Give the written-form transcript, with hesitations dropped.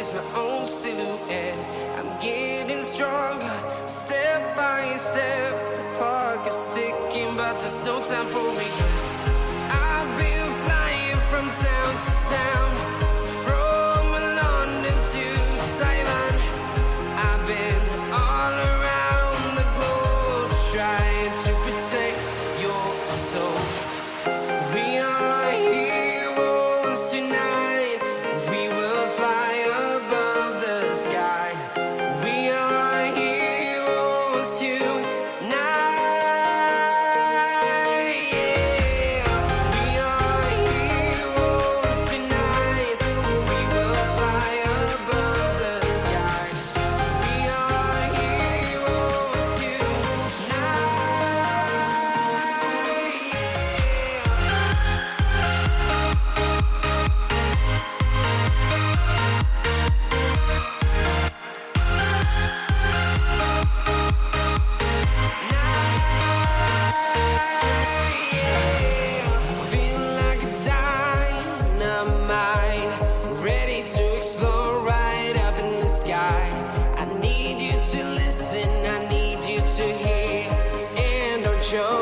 chase my own silhouette. I'm getting stronger, step by step. The clock is ticking, but there's no time for regrets. I've been flying from town to town, from London to Taiwan. I've been all around the globe, trying to protect your soul. We are heroes tonight. We will fly above the sky. We are heroes tonight. Yeah. We are heroes tonight. We will fly above the sky. We are heroes tonight. Feel like a dynamite, ready to explode right up in the sky. I need you to listen, I need you to hear, and don't show